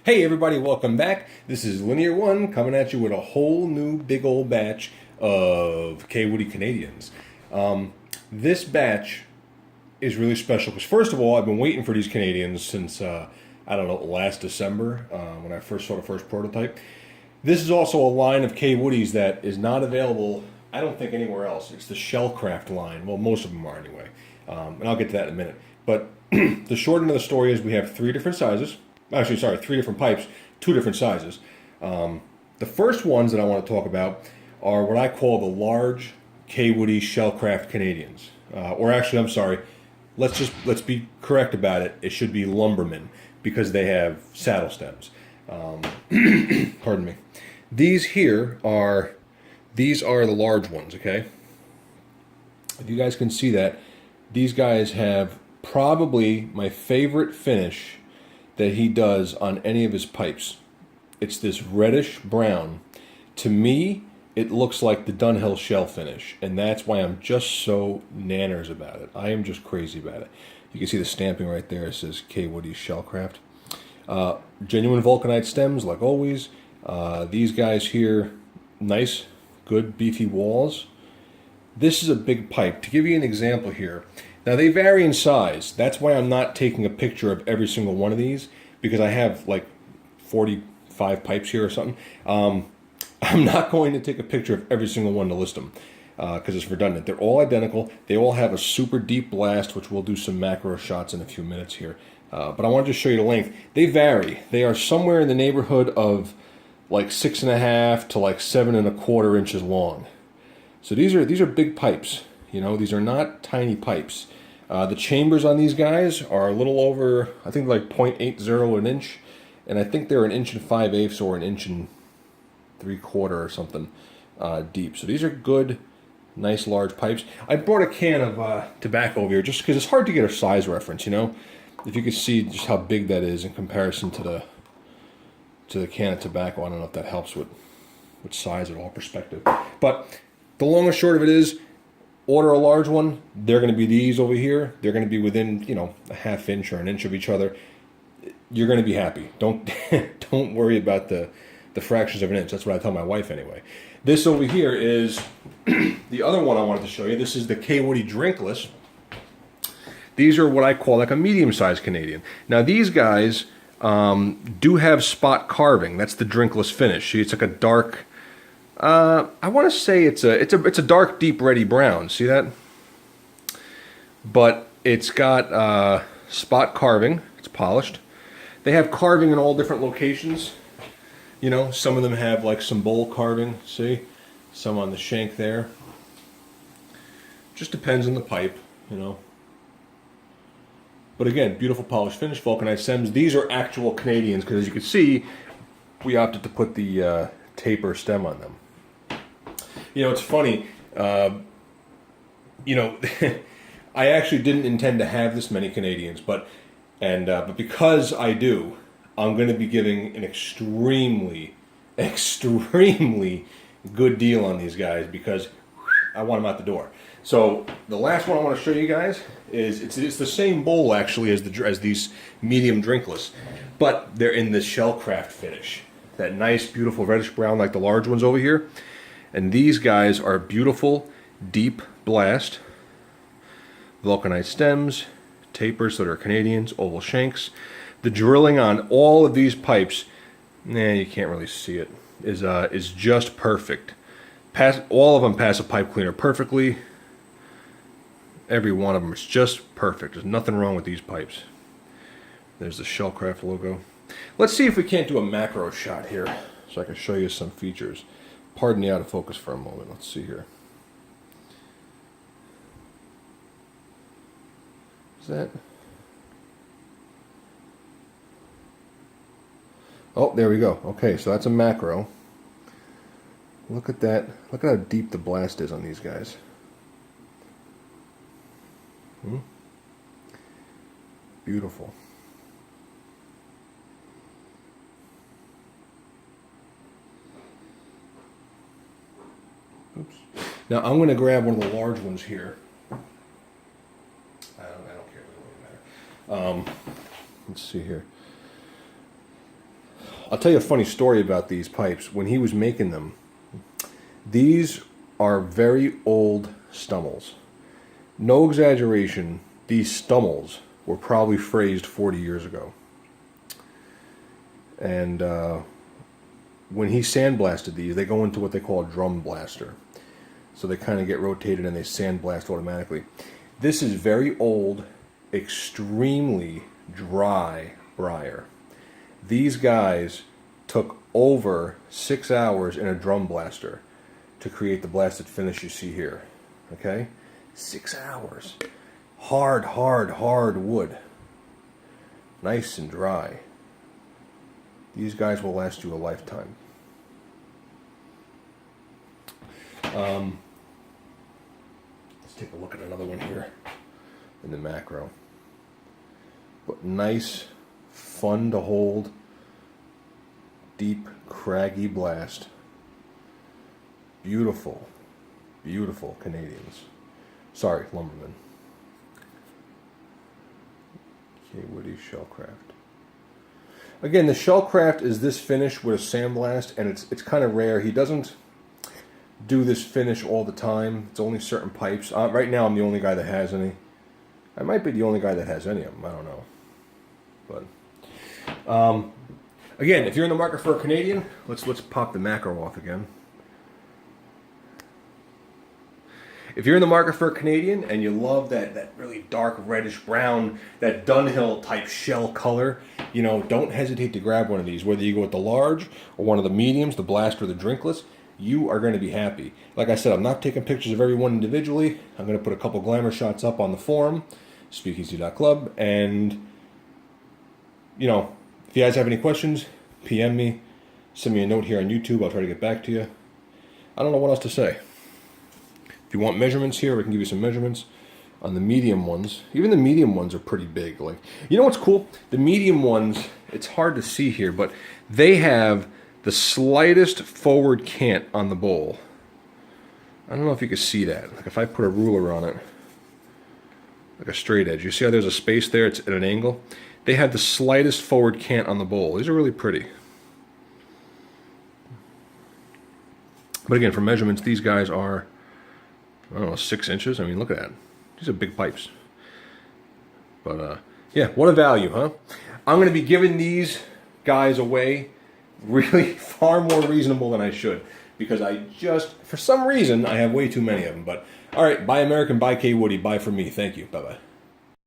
Hey everybody, welcome back. This is Linear One coming at you with a whole new big old batch of Kaywoodie Canadians. This batch is really special because first of all, I've been waiting for these Canadians since, I don't know, last December when I first saw the first prototype. This is also a line of Kaywoodies that is not available, I don't think, anywhere else. It's the Shellcraft line. Well, most of them are anyway. And I'll get to that in a minute. But the short end of the story is we have three different sizes. Actually, sorry, three different pipes, two different sizes. The first ones that I want to talk about are what I call the large Kaywoodie Shellcraft Canadians. Or actually, I'm sorry, let's be correct about it. It should be Lumbermen because they have saddle stems. Pardon me. These are the large ones. Okay. If you guys can see that, these guys have probably my favorite finish that he does on any of his pipes. It's this reddish brown. To me, it looks like the Dunhill shell finish, and that's why I'm just so nanners about it. I am just crazy about it. You can see the stamping right there. It says Kaywoodie Shellcraft. Genuine vulcanite stems, like always. These guys here, nice, good, beefy walls. This is a big pipe. To give you an example here, now they vary in size. That's why I'm not taking a picture of every single one of these, because I have like 45 pipes here or something. I'm not going to take a picture of every single one to list them because it's redundant. They're all identical. They all have a super deep blast, which we'll do some macro shots in a few minutes here. But I want to just show you the length. They vary. They are somewhere in the neighborhood of like 6.5 to like 7.25 inches long. So these are big pipes. You know, these are not tiny pipes. The chambers on these guys are a little over, I think like 0.80 an inch, and I think they're 1 5/8 inches or 1 3/4 or something deep. So these are good, nice large pipes. I brought a can of tobacco over here just because it's hard to get a size reference. You know, if you could see just how big that is in comparison to the can of tobacco. I don't know if that helps with size at all perspective, but the long and short of it is, order a large one. They're going to be these over here. They're going to be within, you know, a 1/2 inch or 1 inch of each other. You're going to be happy. Don't worry about the fractions of an inch. That's what I tell my wife anyway. This over here is the other one I wanted to show you. This is the Kaywoodie Drinkless. These are what I call like a medium-sized Canadian. Now these guys do have spot carving. That's the drinkless finish. See, it's like a dark. I want to say it's a dark, deep, reddy brown. See that? But it's got spot carving. It's polished. They have carving in all different locations. You know, some of them have like some bowl carving. See, some on the shank there. Just depends on the pipe, you know. But again, beautiful polished finish, vulcanite stems. These are actual Canadians because, as you can see, we opted to put the taper stem on them. You know, it's funny, you know, I actually didn't intend to have this many Canadians, but because I do, I'm going to be giving an extremely good deal on these guys because I want them out the door. So the last one I want to show you guys is, it's the same bowl actually as these medium drinkless, but they're in this Shellcraft finish. That nice, beautiful reddish brown like the large ones over here. And these guys are beautiful, deep blast, vulcanite stems, tapers that are Canadians, oval shanks. The drilling on all of these pipes, you can't really see it, is just perfect. All of them pass a pipe cleaner perfectly. Every one of them is just perfect. There's nothing wrong with these pipes. There's the Shellcraft logo. Let's see if we can't do a macro shot here so I can show you some features. Pardon the out of focus for a moment. Let's see here. Is that? Oh, there we go. Okay, so that's a macro. Look at that. Look at how deep the blast is on these guys. Beautiful. Oops. Now I'm going to grab one of the large ones here. I don't care. It doesn't really matter. Let's see here. I'll tell you a funny story about these pipes. When he was making them, these are very old stummels. No exaggeration, these stummels were probably phrased 40 years ago. And when he sandblasted these, they go into what they call a drum blaster. So they kind of get rotated and they sandblast automatically. This is very old, extremely dry briar. These guys took over 6 hours in a drum blaster to create the blasted finish you see here. Okay? 6 hours. Hard wood. Nice and dry. These guys will last you a lifetime. Let's take a look at another one here in the macro. But nice, fun to hold, deep, craggy blast. Beautiful, beautiful Canadians. Sorry, Lumbermen. Kaywoodie Shellcraft. Again, the Shellcraft is this finish with a sandblast, and it's kind of rare. He doesn't do this finish all the time. It's only certain pipes. Right now, I'm the only guy that has any. I might be the only guy that has any of them. I don't know. But again, if you're in the market for a Canadian, let's pop the macro off again. If you're in the market for a Canadian and you love that really dark reddish brown, that Dunhill type shell color, you know, don't hesitate to grab one of these. Whether you go with the large or one of the mediums, the blast or the drinkless, you are going to be happy. Like I said, I'm not taking pictures of every one individually. I'm going to put a couple glamour shots up on the forum, speakeasy.club, and, you know, if you guys have any questions, PM me, send me a note here on YouTube. I'll try to get back to you. I don't know what else to say. If you want measurements here, we can give you some measurements on the medium ones. Even the medium ones are pretty big. Like, you know what's cool? The medium ones, it's hard to see here, but they have the slightest forward cant on the bowl. I don't know if you can see that. Like if I put a ruler on it, like a straight edge, you see how there's a space there? It's at an angle. They have the slightest forward cant on the bowl. These are really pretty. But again, for measurements, these guys are, I don't know, 6 inches. I mean, look at that. These are big pipes. But, yeah, what a value, huh? I'm going to be giving these guys away really far more reasonable than I should. Because I just, for some reason, I have way too many of them. But, all right, buy American, buy Kaywoodie, buy from me. Thank you. Bye-bye.